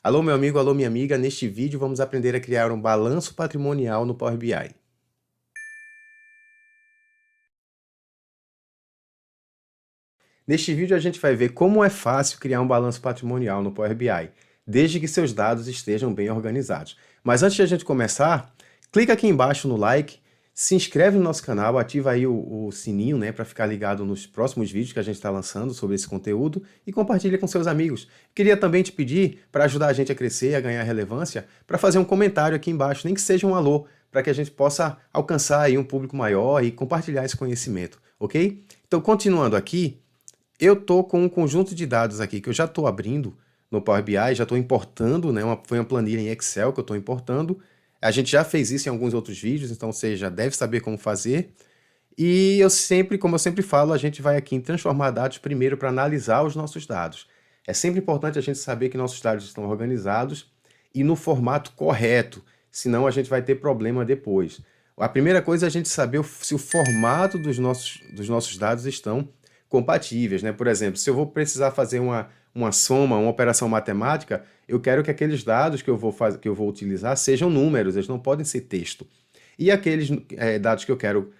Alô, meu amigo, alô, minha amiga. Neste vídeo vamos aprender a criar um balanço patrimonial no Power BI. Neste vídeo a gente vai ver como é fácil criar um balanço patrimonial no Power BI, desde que seus dados estejam bem organizados. Mas antes de a gente começar, clica aqui embaixo no like, se inscreve no nosso canal, ativa aí o sininho, né, para ficar ligado nos próximos vídeos que a gente está lançando sobre esse conteúdo e compartilha com seus amigos. Queria também te pedir, para ajudar a gente a crescer e a ganhar relevância, para fazer um comentário aqui embaixo, nem que seja um alô, para que a gente possa alcançar aí um público maior e compartilhar esse conhecimento, ok? Então, continuando aqui, eu estou com um conjunto de dados aqui que eu já estou abrindo no Power BI, já estou importando, né? Foi uma planilha em Excel que eu estou importando. A gente já fez isso em alguns outros vídeos, então você já deve saber como fazer. E eu sempre, como eu sempre falo, a gente vai aqui em transformar dados primeiro para analisar os nossos dados. É sempre importante a gente saber que nossos dados estão organizados e no formato correto, senão a gente vai ter problema depois. A primeira coisa é a gente saber se o formato dos nossos dados estão compatíveis, né? Por exemplo, se eu vou precisar fazer uma soma, uma operação matemática, eu quero que aqueles dados que eu vou utilizar sejam números, eles não podem ser texto. E aqueles dados que eu quero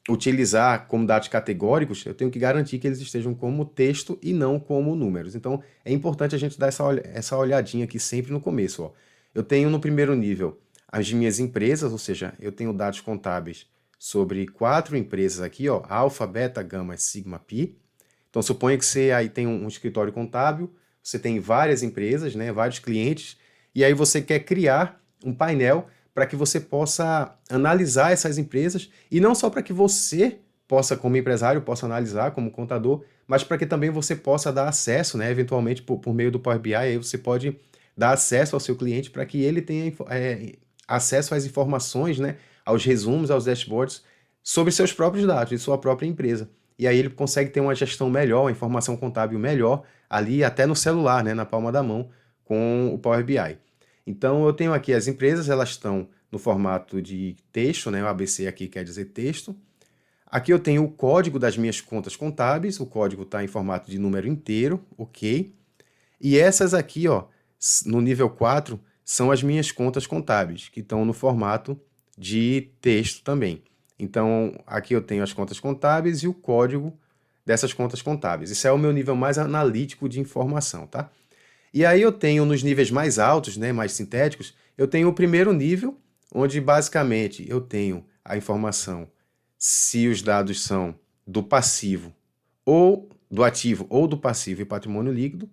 utilizar como dados categóricos, eu tenho que garantir que eles estejam como texto e não como números. Então, é importante a gente dar essa olhadinha aqui sempre no começo. Ó. Eu tenho no primeiro nível as minhas empresas, ou seja, eu tenho dados contábeis sobre 4 empresas aqui, ó, Alfa, Beta, Gama, Sigma, Pi. Então, suponha que você aí tem um escritório contábil, você tem várias empresas, né, vários clientes, e aí você quer criar um painel para que você possa analisar essas empresas, e não só para que você possa, como empresário, possa analisar como contador, mas para que também você possa dar acesso, né, eventualmente por meio do Power BI, aí você pode dar acesso ao seu cliente para que ele tenha acesso às informações, né, aos resumos, aos dashboards sobre seus próprios dados, de sua própria empresa. E aí ele consegue ter uma gestão melhor, uma informação contábil melhor, ali até no celular, né, na palma da mão, com o Power BI. Então eu tenho aqui as empresas, elas estão no formato de texto, né, o ABC aqui quer dizer texto. Aqui eu tenho o código das minhas contas contábeis, o código está em formato de número inteiro, ok. E essas aqui, ó, no nível 4, são as minhas contas contábeis, que estão no formato de texto também. Então, aqui eu tenho as contas contábeis e o código dessas contas contábeis. Isso é o meu nível mais analítico de informação, tá? E aí eu tenho nos níveis mais altos, né, mais sintéticos, eu tenho o primeiro nível, onde basicamente eu tenho a informação se os dados são do passivo ou do ativo ou do passivo e patrimônio líquido.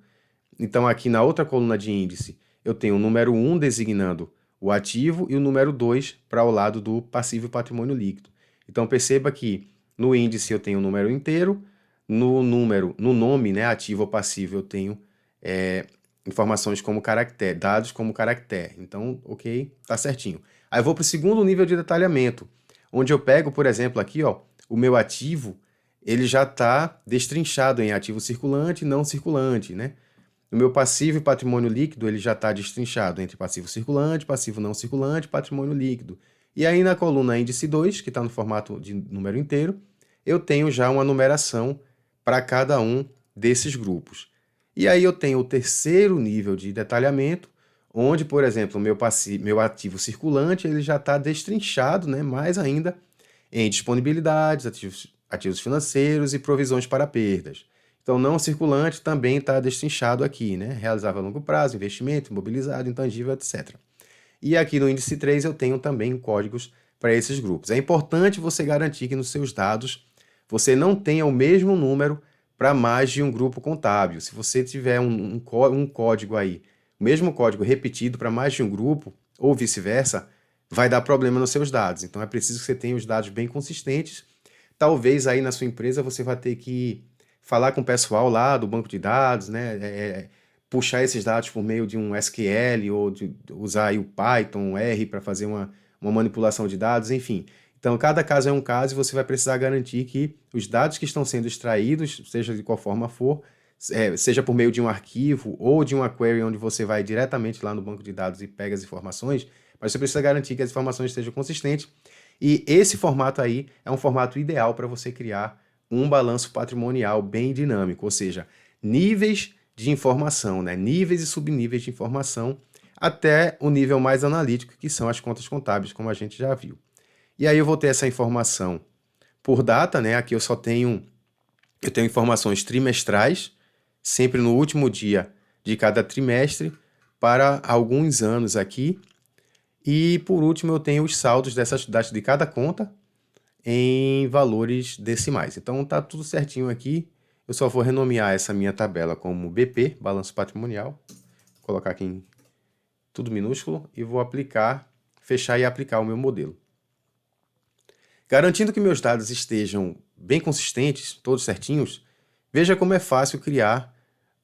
Então aqui na outra coluna de índice eu tenho o número 1 designando o ativo e o número 2 para o lado do passivo e patrimônio líquido. Então perceba que no índice eu tenho o número inteiro, no nome, né, ativo ou passivo, eu tenho informações como caractere, dados como caractere. Então, ok, tá certinho. Aí eu vou para o segundo nível de detalhamento, onde eu pego, por exemplo, aqui, ó, o meu ativo, ele já está destrinchado em ativo circulante e não circulante, né? O meu passivo e patrimônio líquido, ele já está destrinchado entre passivo circulante, passivo não circulante, patrimônio líquido. E aí na coluna índice 2, que está no formato de número inteiro, eu tenho já uma numeração para cada um desses grupos. E aí eu tenho o terceiro nível de detalhamento, onde, por exemplo, meu ativo circulante ele já está destrinchado, né, mais ainda em disponibilidades, ativos financeiros e provisões para perdas. Então, não circulante também está destrinchado aqui, né? Realizável a longo prazo, investimento, imobilizado, intangível, etc. E aqui no índice 3 eu tenho também códigos para esses grupos. É importante você garantir que nos seus dados você não tenha o mesmo número para mais de um grupo contábil. Se você tiver um código aí, o mesmo código repetido para mais de um grupo, ou vice-versa, vai dar problema nos seus dados. Então é preciso que você tenha os dados bem consistentes. Talvez aí na sua empresa você vai ter que falar com o pessoal lá do banco de dados, né? Puxar esses dados por meio de um SQL ou de usar aí o Python, o R para fazer uma manipulação de dados, enfim. Então, cada caso é um caso e você vai precisar garantir que os dados que estão sendo extraídos, seja de qual forma for, seja por meio de um arquivo ou de uma query onde você vai diretamente lá no banco de dados e pega as informações, mas você precisa garantir que as informações estejam consistentes. E esse formato aí é um formato ideal para você criar um balanço patrimonial bem dinâmico, ou seja, níveis de informação, né? Níveis e subníveis de informação, até o nível mais analítico, que são as contas contábeis, como a gente já viu. E aí eu vou ter essa informação por data, né? Aqui eu tenho informações trimestrais, sempre no último dia de cada trimestre, para alguns anos aqui. E por último eu tenho os saldos de cada conta em valores decimais. Então tá tudo certinho aqui. Eu só vou renomear essa minha tabela como BP, balanço patrimonial. Vou colocar aqui em tudo minúsculo e vou fechar e aplicar o meu modelo. Garantindo que meus dados estejam bem consistentes, todos certinhos, veja como é fácil criar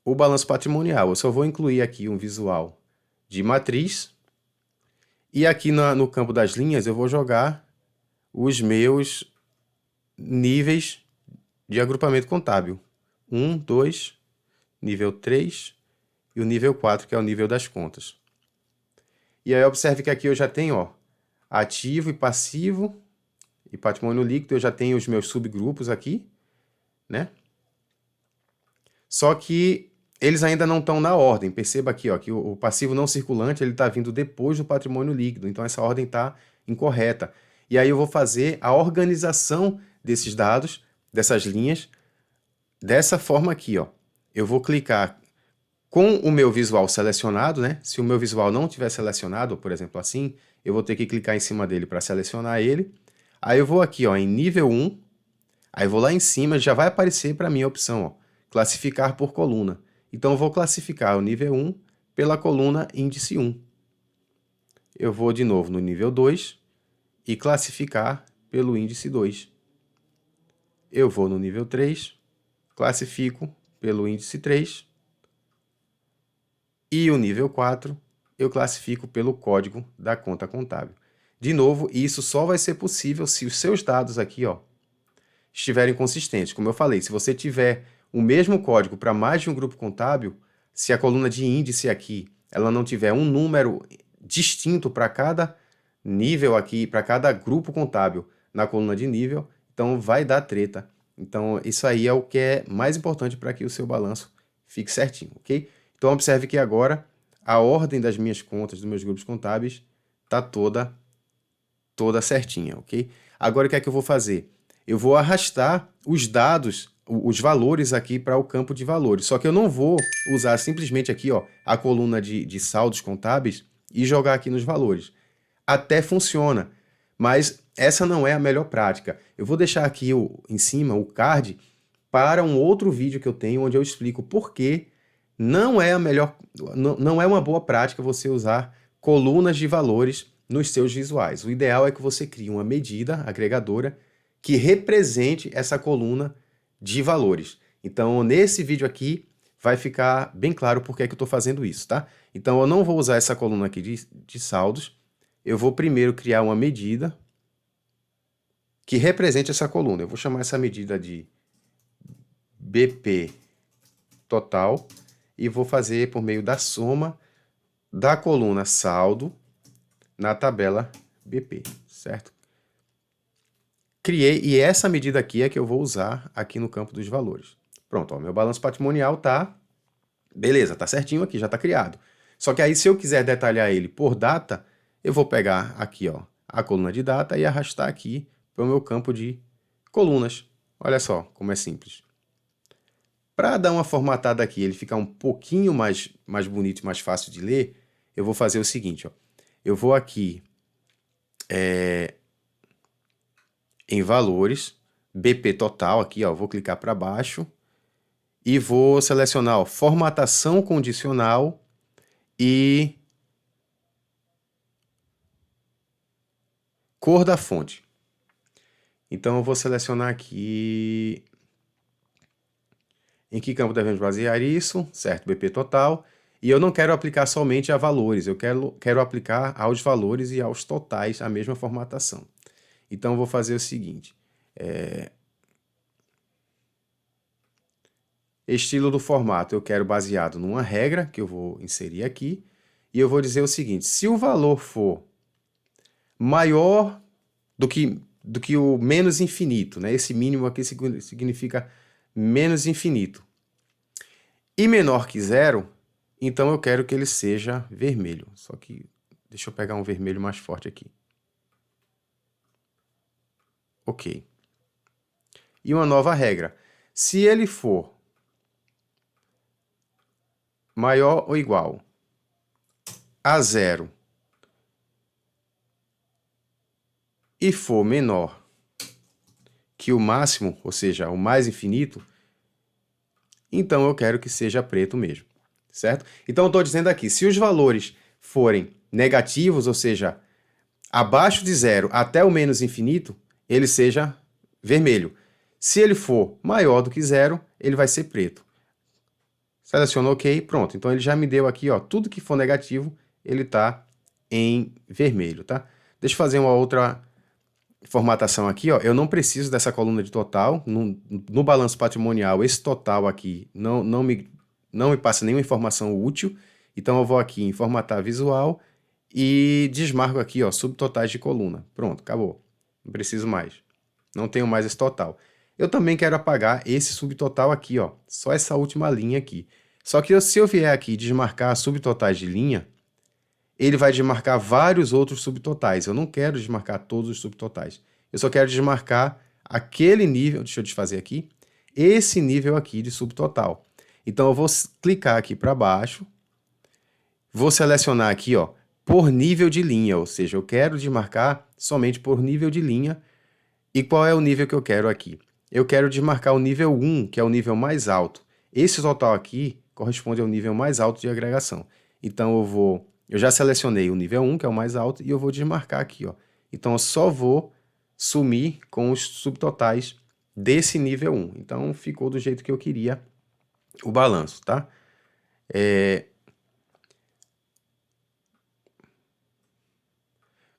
o balanço patrimonial. Eu só vou incluir aqui um visual de matriz e aqui no campo das linhas eu vou jogar os meus níveis de agrupamento contábil. 1, 2, nível 3 e o nível 4, que é o nível das contas. E aí observe que aqui eu já tenho ativo e passivo e patrimônio líquido, eu já tenho os meus subgrupos aqui, né? Só que eles ainda não estão na ordem. Perceba aqui que o passivo não circulante ele está vindo depois do patrimônio líquido, então essa ordem está incorreta. E aí eu vou fazer a organização desses dados, dessas linhas, dessa forma aqui. Eu vou clicar com o meu visual selecionado, né? Se o meu visual não tiver selecionado, por exemplo assim, eu vou ter que clicar em cima dele para selecionar ele. Aí eu vou aqui em nível 1, aí eu vou lá em cima, já vai aparecer para mim a opção, classificar por coluna. Então eu vou classificar o nível 1 pela coluna índice 1. Eu vou de novo no nível 2 e classificar pelo índice 2. Eu vou no nível 3, classifico pelo índice 3. E o nível 4, eu classifico pelo código da conta contábil. De novo, isso só vai ser possível se os seus dados aqui estiverem consistentes. Como eu falei, se você tiver o mesmo código para mais de um grupo contábil, se a coluna de índice aqui ela não tiver um número distinto para cada nível aqui, para cada grupo contábil na coluna de nível, então vai dar treta. Então isso aí é o que é mais importante para que o seu balanço fique certinho, ok? Então observe que agora a ordem das minhas contas, dos meus grupos contábeis, está toda certinha, ok? Agora o que é que eu vou fazer? Eu vou arrastar os dados, os valores aqui para o campo de valores. Só que eu não vou usar simplesmente aqui a coluna de saldos contábeis e jogar aqui nos valores. Até funciona, mas essa não é a melhor prática. Eu vou deixar aqui em cima o card para um outro vídeo que eu tenho onde eu explico por que não é uma boa prática você usar colunas de valores nos seus visuais. O ideal é que você crie uma medida agregadora que represente essa coluna de valores. Então, nesse vídeo aqui, vai ficar bem claro por que é que eu estou fazendo isso, tá? Então, eu não vou usar essa coluna aqui de saldos. Eu vou primeiro criar uma medida que represente essa coluna. Eu vou chamar essa medida de BP total e vou fazer por meio da soma da coluna saldo na tabela BP, certo? Criei, e essa medida aqui é que eu vou usar aqui no campo dos valores. Pronto, meu balanço patrimonial tá, beleza, tá certinho aqui, já tá criado. Só que aí se eu quiser detalhar ele por data, eu vou pegar aqui, a coluna de data e arrastar aqui para o meu campo de colunas. Olha só como é simples. Para dar uma formatada aqui, ele ficar um pouquinho mais bonito e mais fácil de ler, eu vou fazer o seguinte, eu vou aqui em valores, BP total aqui, vou clicar para baixo e vou selecionar formatação condicional e cor da fonte. Então eu vou selecionar aqui em que campo devemos basear isso, certo? BP total. E eu não quero aplicar somente a valores, eu quero aplicar aos valores e aos totais a mesma formatação. Então eu vou fazer o seguinte, estilo do formato eu quero baseado numa regra que eu vou inserir aqui, e eu vou dizer o seguinte, se o valor for maior do que o menos infinito, né? Esse mínimo aqui significa menos infinito, e menor que zero, então eu quero que ele seja vermelho. Só que deixa eu pegar um vermelho mais forte aqui. Ok. E uma nova regra. Se ele for maior ou igual a zero e for menor que o máximo, ou seja, o mais infinito, então eu quero que seja preto mesmo, certo? Então eu estou dizendo aqui, se os valores forem negativos, ou seja, abaixo de zero até o menos infinito, ele seja vermelho. Se ele for maior do que zero, ele vai ser preto. Seleciono OK, pronto. Então ele já me deu aqui, ó, tudo que for negativo, ele está em vermelho, tá? Deixa eu fazer uma outra formatação aqui, ó. Eu não preciso dessa coluna de total. No balanço patrimonial, esse total aqui não me passa nenhuma informação útil. Então eu vou aqui em formatar visual e desmarco aqui, ó, subtotais de coluna. Pronto, acabou. Não preciso mais. Não tenho mais esse total. Eu também quero apagar esse subtotal aqui, ó. Só essa última linha aqui. Só que se eu vier aqui desmarcar subtotais de linha, ele vai desmarcar vários outros subtotais. Eu não quero desmarcar todos os subtotais. Eu só quero desmarcar aquele nível, deixa eu desfazer aqui, esse nível aqui de subtotal. Então eu vou clicar aqui para baixo, vou selecionar aqui, ó, por nível de linha, ou seja, eu quero desmarcar somente por nível de linha. E qual é o nível que eu quero aqui? Eu quero desmarcar o nível 1, que é o nível mais alto. Esse total aqui corresponde ao nível mais alto de agregação. Então eu já selecionei o nível 1, que é o mais alto, e eu vou desmarcar aqui, ó. Então eu só vou sumir com os subtotais desse nível 1. Então ficou do jeito que eu queria o balanço, tá?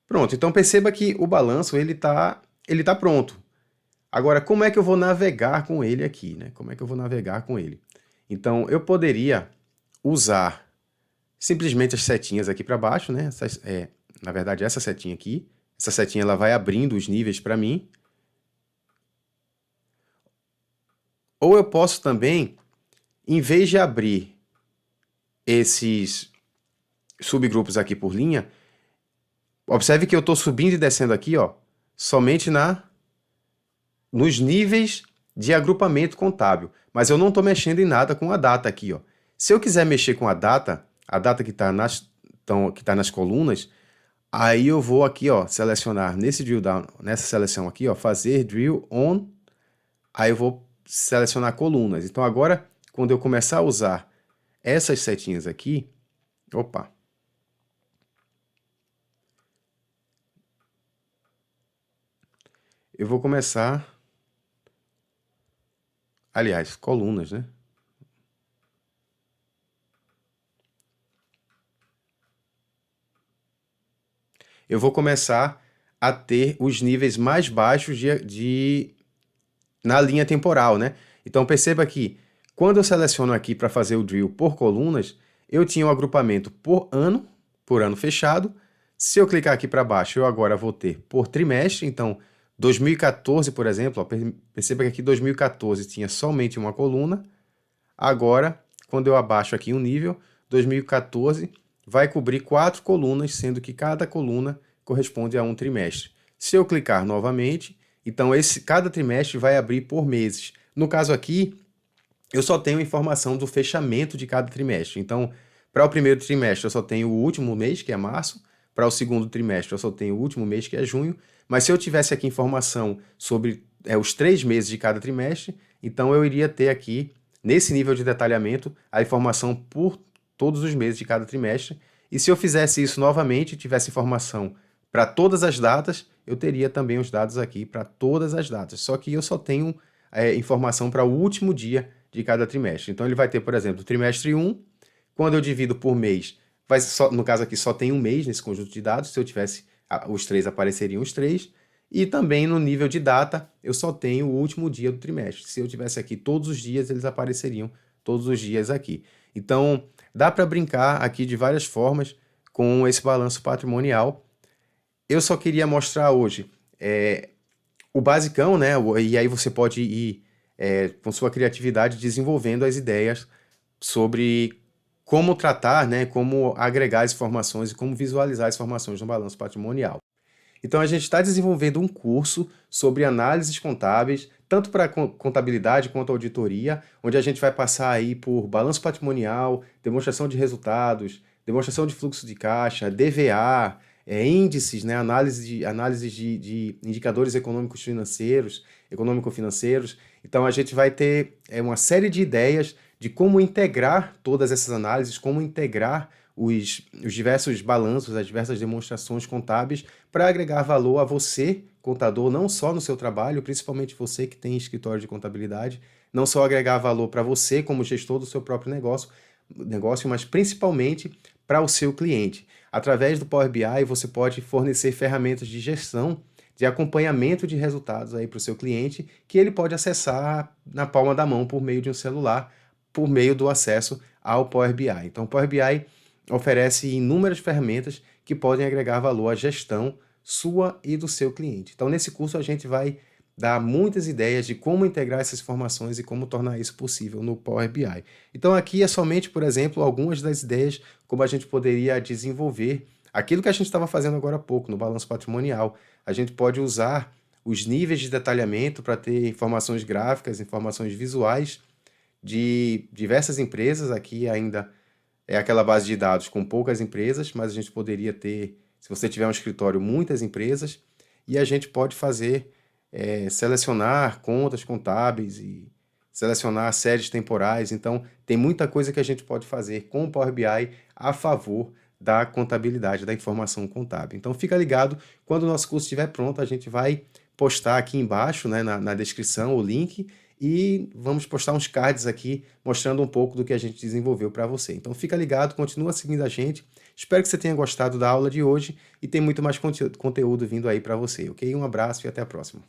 Pronto, então perceba que o balanço ele tá pronto. Agora, como é que eu vou navegar com ele aqui, né? Como é que eu vou navegar com ele? Então, eu poderia usar simplesmente as setinhas aqui para baixo, né? Na verdade, essa setinha aqui. Essa setinha ela vai abrindo os níveis para mim. Ou eu posso também, em vez de abrir esses subgrupos aqui por linha, observe que eu estou subindo e descendo aqui, ó, somente nos níveis de agrupamento contábil. Mas eu não estou mexendo em nada com a data aqui, ó. Se eu quiser mexer com a data que está nas colunas, aí eu vou aqui, ó, selecionar nesse drill down, nessa seleção aqui, ó, fazer drill on, aí eu vou selecionar colunas. Então agora, quando eu começar a usar essas setinhas aqui, opa, eu vou começar, aliás, colunas, né? Eu vou começar a ter os níveis mais baixos na linha temporal, né? Então perceba que quando eu seleciono aqui para fazer o drill por colunas, eu tinha um agrupamento por ano fechado. Se eu clicar aqui para baixo, eu agora vou ter por trimestre. Então, 2014, por exemplo, ó, perceba que aqui 2014 tinha somente uma coluna. Agora, quando eu abaixo aqui um nível, 2014 vai cobrir 4 colunas, sendo que cada coluna corresponde a um trimestre. Se eu clicar novamente, então cada trimestre vai abrir por meses. No caso aqui, eu só tenho informação do fechamento de cada trimestre. Então, para o primeiro trimestre, eu só tenho o último mês, que é março. Para o segundo trimestre, eu só tenho o último mês, que é junho. Mas se eu tivesse aqui informação sobre os 3 meses de cada trimestre, então eu iria ter aqui, nesse nível de detalhamento, a informação por todos os meses de cada trimestre. E se eu fizesse isso novamente, tivesse informação para todas as datas, eu teria também os dados aqui para todas as datas. Só que eu só tenho informação para o último dia de cada trimestre. Então ele vai ter, por exemplo, trimestre 1, quando eu divido por mês, no caso aqui só tem um mês nesse conjunto de dados, se eu tivesse os 3, apareceriam os 3, e também no nível de data, eu só tenho o último dia do trimestre. Se eu tivesse aqui todos os dias, eles apareceriam todos os dias aqui. Então, dá para brincar aqui de várias formas com esse balanço patrimonial. Eu só queria mostrar hoje o basicão, né? E aí você pode ir com sua criatividade desenvolvendo as ideias sobre como tratar, né, como agregar as informações e como visualizar as informações no balanço patrimonial. Então, a gente está desenvolvendo um curso sobre análises contábeis, tanto para contabilidade quanto auditoria, onde a gente vai passar aí por balanço patrimonial, demonstração de resultados, demonstração de fluxo de caixa, DVA, índices, né, análise de indicadores econômico-financeiros. Então, a gente vai ter uma série de ideias de como integrar todas essas análises, como integrar os diversos balanços, as diversas demonstrações contábeis para agregar valor a você, contador, não só no seu trabalho, principalmente você que tem escritório de contabilidade, não só agregar valor para você como gestor do seu próprio negócio, mas principalmente para o seu cliente. Através do Power BI, você pode fornecer ferramentas de gestão, de acompanhamento de resultados aí para o seu cliente, que ele pode acessar na palma da mão por meio de um celular, por meio do acesso ao Power BI. Então, o Power BI oferece inúmeras ferramentas que podem agregar valor à gestão sua e do seu cliente. Então, nesse curso, a gente vai dar muitas ideias de como integrar essas informações e como tornar isso possível no Power BI. Então, aqui é somente, por exemplo, algumas das ideias como a gente poderia desenvolver aquilo que a gente estava fazendo agora há pouco, no balanço patrimonial. A gente pode usar os níveis de detalhamento para ter informações gráficas, informações visuais de diversas empresas. Aqui ainda é aquela base de dados com poucas empresas, mas a gente poderia ter, se você tiver um escritório, muitas empresas, e a gente pode fazer, selecionar contas contábeis e selecionar séries temporais. Então, tem muita coisa que a gente pode fazer com o Power BI a favor da contabilidade, da informação contábil. Então, fica ligado, quando o nosso curso estiver pronto, a gente vai postar aqui embaixo, né, na descrição, o link, e vamos postar uns cards aqui mostrando um pouco do que a gente desenvolveu para você. Então fica ligado, continua seguindo a gente. Espero que você tenha gostado da aula de hoje e tem muito mais conteúdo vindo aí para você, ok? Um abraço e até a próxima.